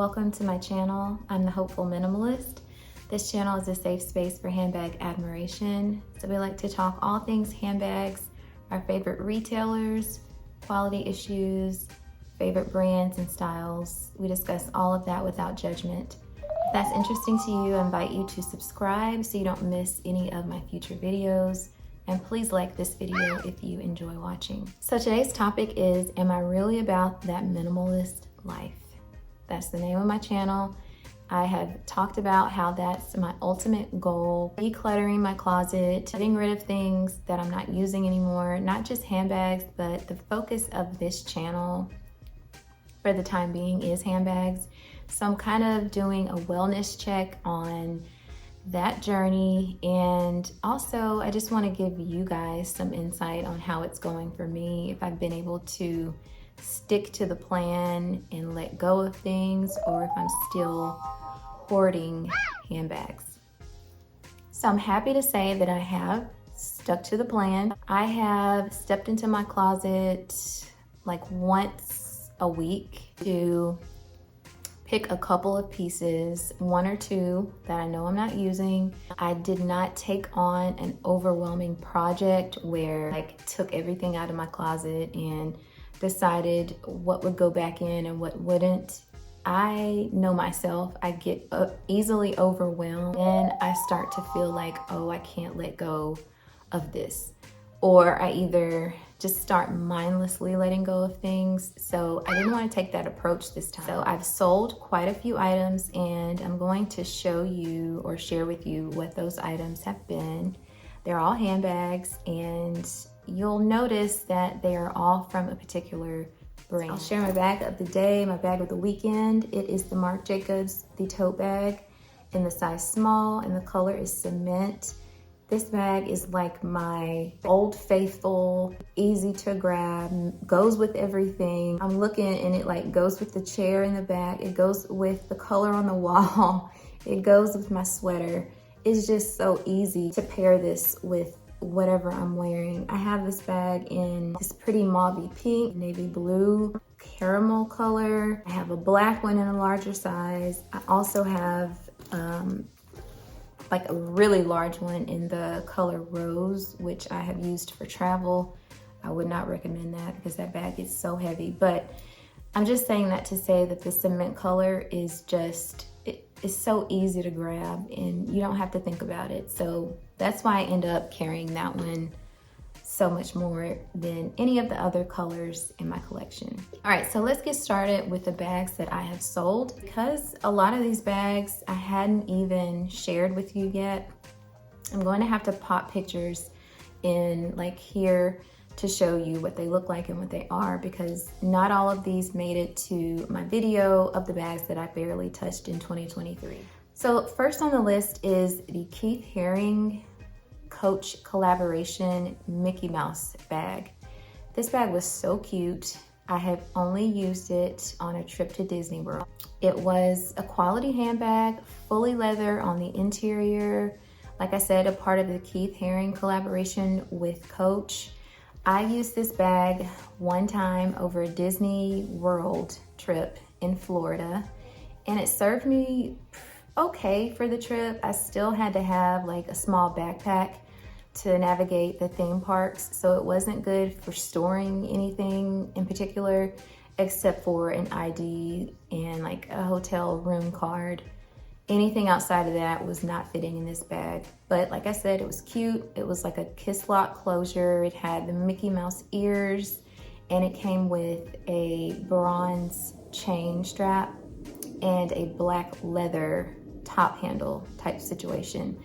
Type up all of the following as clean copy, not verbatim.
welcome to my channel. I'm the Hopeful Minimalist. This channel is a safe space for handbag admiration. So we like to talk all things handbags, our favorite retailers, quality issues, favorite brands and styles. We discuss all of that without judgment. If that's interesting to you, I invite you to subscribe so you don't miss any of my future videos. And please like this video if you enjoy watching. So today's topic is, am I really about that minimalist life? That's the name of my channel. I have talked about how that's my ultimate goal, decluttering my closet, getting rid of things that I'm not using anymore, not just handbags, but the focus of this channel for the time being is handbags. So I'm kind of doing a wellness check on that journey, and also I just want to give you guys some insight on how it's going for me, if I've been able to stick to the plan and let go of things, or if I'm still hoarding handbags. So I'm happy to say that I have stuck to the plan. I have stepped into my closet like once a week to pick a couple of pieces, one or two that I know I'm not using. I did not take on an overwhelming project where I took everything out of my closet and decided what would go back in and what wouldn't. I know myself, I get easily overwhelmed and I start to feel like, oh, I can't let go of this. Or I either just start mindlessly letting go of things. So I didn't want to take that approach this time. So I've sold quite a few items, and I'm going to show you or share with you what those items have been. They're all handbags, and you'll notice that they are all from a particular brand. I'll share my bag of the day, my bag of the weekend. It is the Marc Jacobs, the tote bag in the size small, and the color is cement. This bag is like my old faithful, easy to grab, goes with everything. I'm looking and it like goes with the chair in the back. It goes with the color on the wall. It goes with my sweater. It's just so easy to pair this with whatever I'm wearing. I have this bag in this pretty mauvey pink, navy blue, caramel color. I have a black one in a larger size. I also have like a really large one in the color rose, which I have used for travel. I would not recommend that because that bag is so heavy, but I'm just saying that to say that the cement color is just, it's so easy to grab and you don't have to think about it. So that's why I end up carrying that one so much more than any of the other colors in my collection. All right, so let's get started with the bags that I have sold. Because a lot of these bags I hadn't even shared with you yet, I'm going to have to pop pictures in like here to show you what they look like and what they are, because not all of these made it to my video of the bags that I barely touched in 2023. So first on the list is the Keith Haring Coach collaboration Mickey Mouse bag. This bag was so cute. I have only used it on a trip to Disney World. It was a quality handbag, fully leather on the interior. Like I said, a part of the Keith Haring collaboration with Coach. I used this bag one time over a Disney World trip in Florida, and it served me okay for the trip. I still had to have like a small backpack to navigate the theme parks, so it wasn't good for storing anything in particular except for an ID and like a hotel room card. Anything outside of that was not fitting in this bag. But like I said, it was cute. It was like a kiss lock closure. It had the Mickey Mouse ears, and it came with a bronze chain strap and a black leather top handle type situation.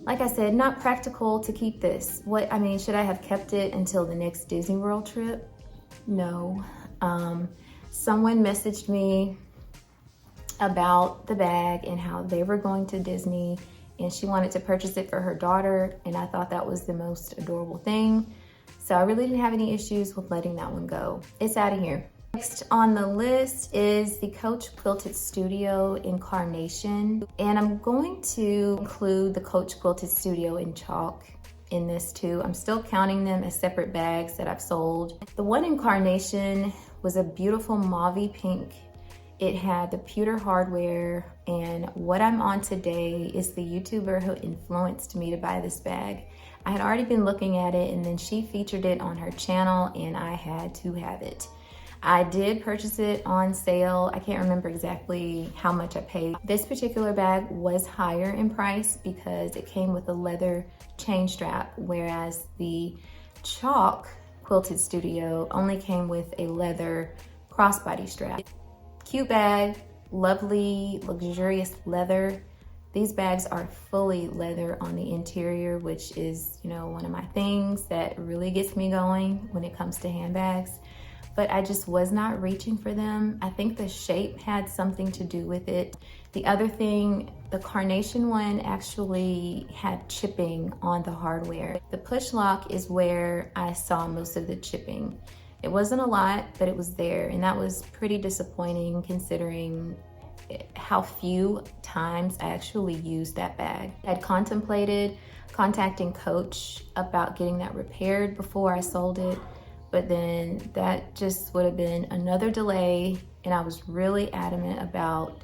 Like I said, not practical to keep this. Should I have kept it until the next Disney World trip? No. Someone messaged me about the bag and how they were going to Disney and she wanted to purchase it for her daughter, and I thought that was the most adorable thing. So I really didn't have any issues with letting that one go. It's out of here. Next on the list is the Coach Quilted Studio in Carnation. And I'm going to include the Coach Quilted Studio in chalk in this too. I'm still counting them as separate bags that I've sold. The one in Carnation was a beautiful mauvey pink, It had the pewter hardware, and what I'm on today is the YouTuber who influenced me to buy this bag. I had already been looking at it, and then she featured it on her channel, and I had to have it. I did purchase it on sale. I can't remember exactly how much I paid. This particular bag was higher in price because it came with a leather chain strap, whereas the chalk Quilted Studio only came with a leather crossbody strap. Cute bag, lovely, luxurious leather. These bags are fully leather on the interior, which is, one of my things that really gets me going when it comes to handbags. But I just was not reaching for them. I think the shape had something to do with it. The other thing, the carnation one actually had chipping on the hardware. The push lock is where I saw most of the chipping. It wasn't a lot, but it was there, and that was pretty disappointing considering how few times I actually used that bag. I'd contemplated contacting Coach about getting that repaired before I sold it, but then that just would have been another delay, and I was really adamant about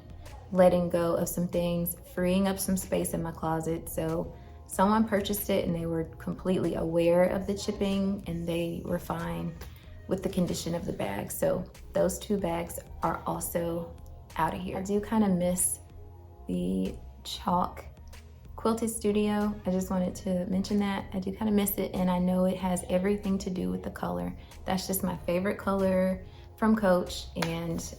letting go of some things, freeing up some space in my closet. So someone purchased it and they were completely aware of the chipping, and they were fine with the condition of the bag. So those two bags are also out of here. I do kind of miss the chalk Quilted Studio. I just wanted to mention that. I do kind of miss it, and I know it has everything to do with the color. That's just my favorite color from Coach, and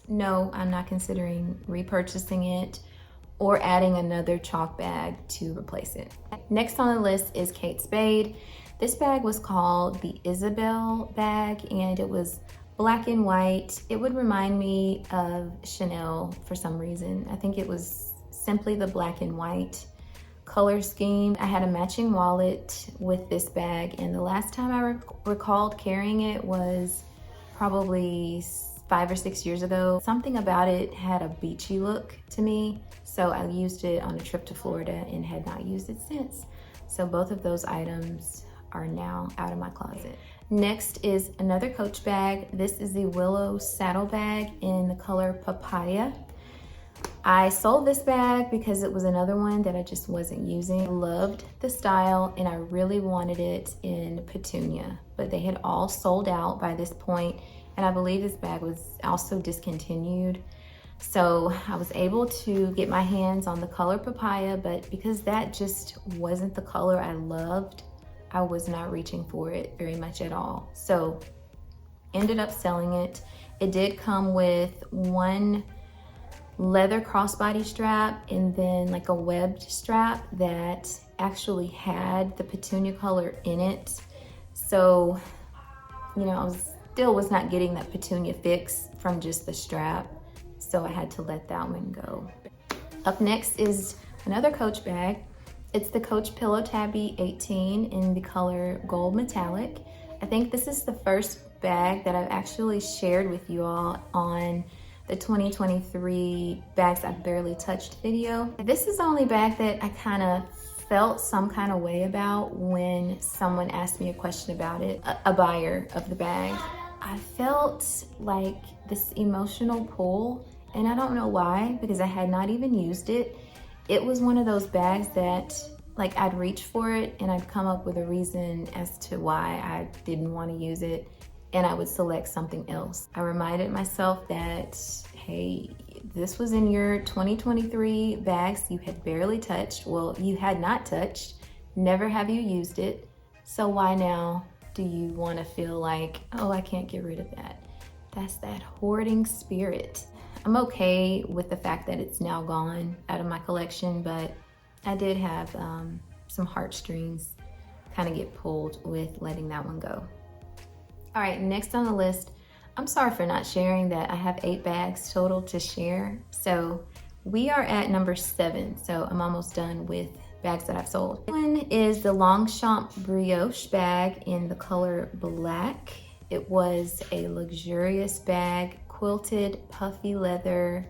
no, I'm not considering repurchasing it or adding another chalk bag to replace it. Next on the list is Kate Spade. This bag was called the Isabel bag, and it was black and white. It would remind me of Chanel for some reason. I think it was simply the black and white color scheme. I had a matching wallet with this bag, and the last time I recalled carrying it was probably 5 or 6 years ago. Something about it had a beachy look to me, so I used it on a trip to Florida and had not used it since. So both of those items are now out of my closet. Next is another Coach bag. This is the Willow Saddle bag in the color Papaya. I sold this bag because it was another one that I just wasn't using. I loved the style, and I really wanted it in Petunia, but they had all sold out by this point, and I believe this bag was also discontinued. So I was able to get my hands on the color Papaya, but because that just wasn't the color I loved, I was not reaching for it very much at all. So ended up selling it. It did come with one leather crossbody strap and then like a webbed strap that actually had the Petunia color in it. So, I still was not getting that Petunia fix from just the strap. So I had to let that one go. Up next is another Coach bag. It's the Coach Pillow Tabby 18 in the color Gold Metallic. I think this is the first bag that I've actually shared with you all on the 2023 Bags I Barely Touched video. This is the only bag that I kind of felt some kind of way about when someone asked me a question about it, a buyer of the bag. I felt like this emotional pull, and I don't know why, because I had not even used it. It was one of those bags that I'd reach for it and I'd come up with a reason as to why I didn't want to use it, and I would select something else. I reminded myself that, hey, this was in your 2023 bags you had barely touched. Well, you had not touched, never have you used it. So why now do you want to feel like, oh, I can't get rid of that? That's that hoarding spirit. I'm okay with the fact that it's now gone out of my collection, but I did have some heartstrings kind of get pulled with letting that one go. All right, next on the list, I'm sorry for not sharing that I have 8 bags total to share. So we are at number 7, so I'm almost done with bags that I've sold. One is the Longchamp Brioche bag in the color black. It was a luxurious bag, quilted, puffy leather,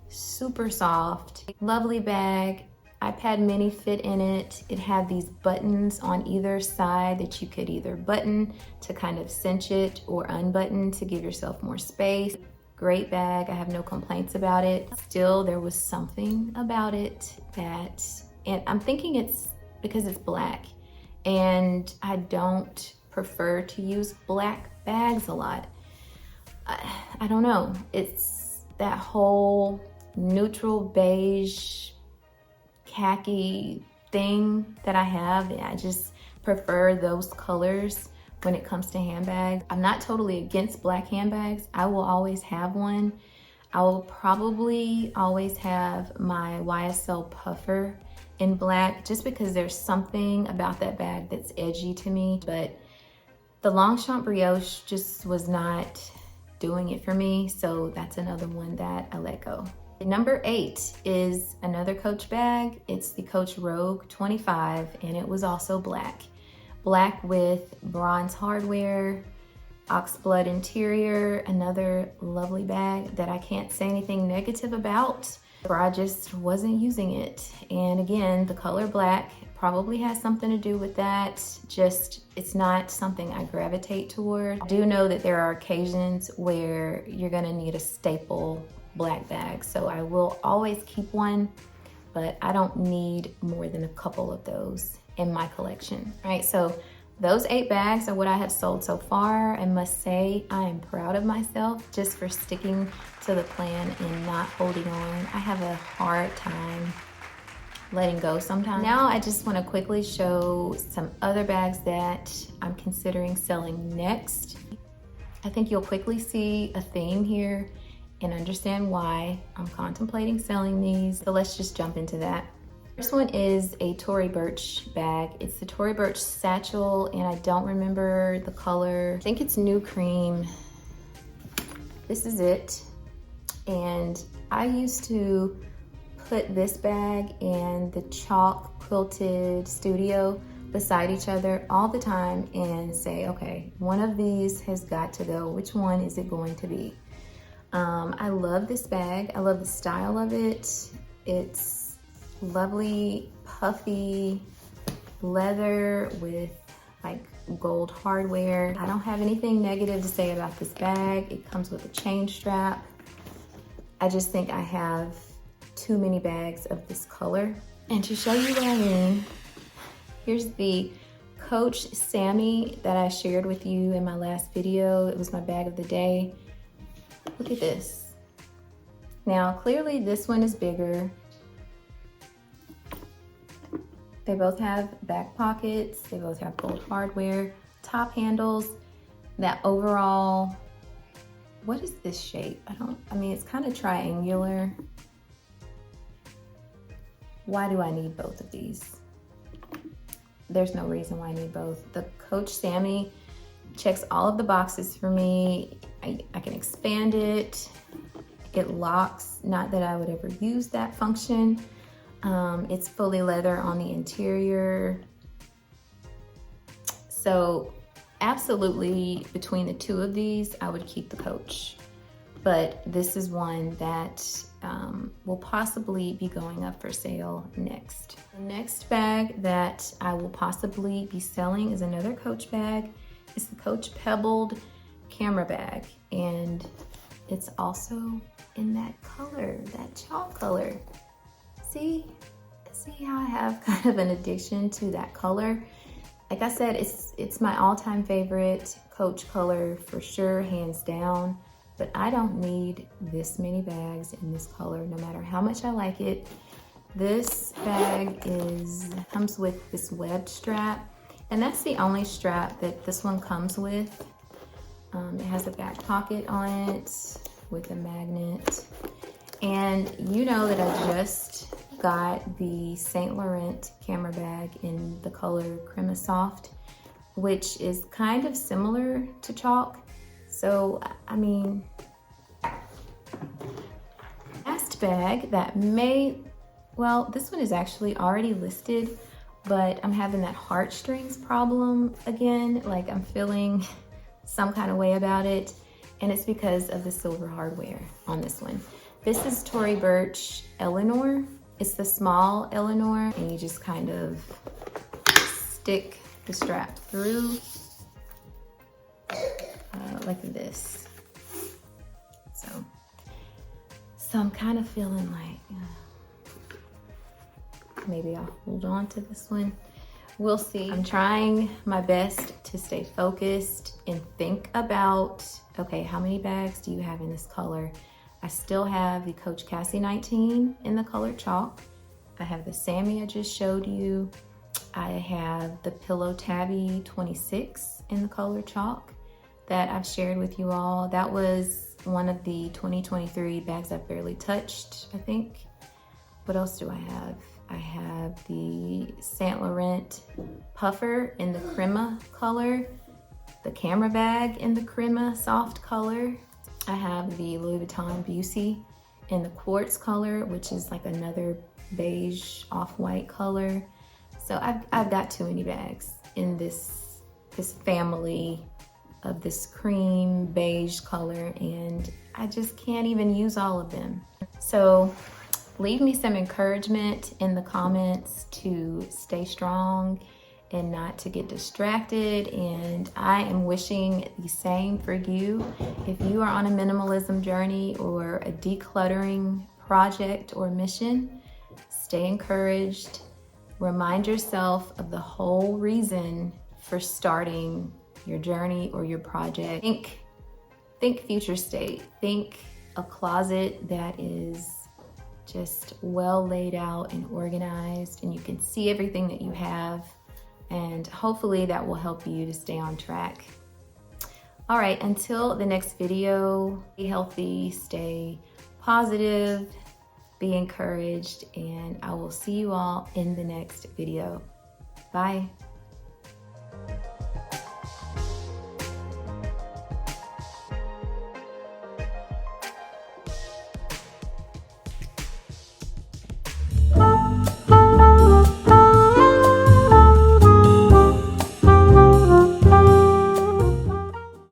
super soft, lovely bag. iPad mini fit in it. It had these buttons on either side that you could either button to kind of cinch it or unbutton to give yourself more space. Great bag, I have no complaints about it. Still, there was something about it that, and I'm thinking it's because it's black, and I don't prefer to use black bags a lot. I don't know, it's that whole neutral beige khaki thing that I have. I just prefer those colors when it comes to handbags. I'm not totally against black handbags. I will always have one. I will probably always have my YSL puffer in black just because there's something about that bag that's edgy to me. But the Longchamp Brioche just was not doing it for me, so that's another one that I let go. Number 8 is another Coach bag. It's the Coach Rogue 25, and it was also black. Black with bronze hardware, oxblood interior, another lovely bag that I can't say anything negative about, or I just wasn't using it. And again, the color black probably has something to do with that. Just, it's not something I gravitate toward. I do know that there are occasions where you're gonna need a staple black bag, so I will always keep one, but I don't need more than a couple of those in my collection. All right, so those 8 bags are what I have sold so far. I must say I am proud of myself just for sticking to the plan and not holding on. I have a hard time letting go sometimes. Now I just want to quickly show some other bags that I'm considering selling next. I think you'll quickly see a theme here and understand why I'm contemplating selling these. So let's just jump into that. First one is a Tory Burch bag. It's the Tory Burch satchel, and I don't remember the color. I think it's New Cream. This is it. And I used to put this bag and the chalk Quilted Studio beside each other all the time and say, okay, one of these has got to go. Which one is it going to be? I love this bag. I love the style of it. It's lovely, puffy leather with like gold hardware. I don't have anything negative to say about this bag. It comes with a chain strap. I just think I have too many bags of this color. And to show you what I mean, here's the Coach Sammy that I shared with you in my last video. It was my bag of the day. Look at this. Now, clearly this one is bigger. They both have back pockets. They both have gold hardware, top handles. That overall, what is this shape? I mean, it's kind of triangular. Why do I need both of these? There's no reason why I need both. The Coach Sammy checks all of the boxes for me. I can expand it. It locks, not that I would ever use that function. It's fully leather on the interior. So absolutely between the two of these, I would keep the Coach. But this is one that will possibly be going up for sale next. The next bag that I will possibly be selling is another Coach bag. It's the Coach Pebbled camera bag, and it's also in that color, that chalk color. See how I have kind of an addiction to that color? Like I said, it's my all-time favorite Coach color for sure, hands down. But I don't need this many bags in this color, no matter how much I like it. This bag comes with this webbed strap, and that's the only strap that this one comes with. It has a back pocket on it with a magnet. And you know that I just got the Saint Laurent camera bag in the color Crema Soft, which is kind of similar to chalk. So, I mean, last bag that well, this one is actually already listed, but I'm having that heartstrings problem again. Like, I'm feeling some kind of way about it, and it's because of the silver hardware on this one. This is Tory Burch Eleanor. It's the small Eleanor, and you just kind of stick the strap through like this. So So I'm kind of feeling like maybe I'll hold on to this one. We'll see. I'm trying my best to stay focused and think about, okay, how many bags do you have in this color? I still have the Coach Cassie 19 in the color chalk. I have the Sammy I just showed you. I have the Pillow Tabby 26 in the color chalk that I've shared with you all. That was one of the 2023 bags I've barely touched, I think. What else do I have? I have the Saint Laurent Puffer in the crema color, the camera bag in the crema soft color. I have the Louis Vuitton Busey in the quartz color, which is like another beige off-white color. So I've got too many bags in this family of this cream beige color, and I just can't even use all of them. So leave me some encouragement in the comments to stay strong and not to get distracted. And I am wishing the same for you. If you are on a minimalism journey or a decluttering project or mission, stay encouraged. Remind yourself of the whole reason for starting your journey or your project. Think future state. Think a closet that is just well laid out and organized, and you can see everything that you have, and hopefully that will help you to stay on track. All right, until the next video, be healthy, stay positive, be encouraged, and I will see you all in the next video. Bye.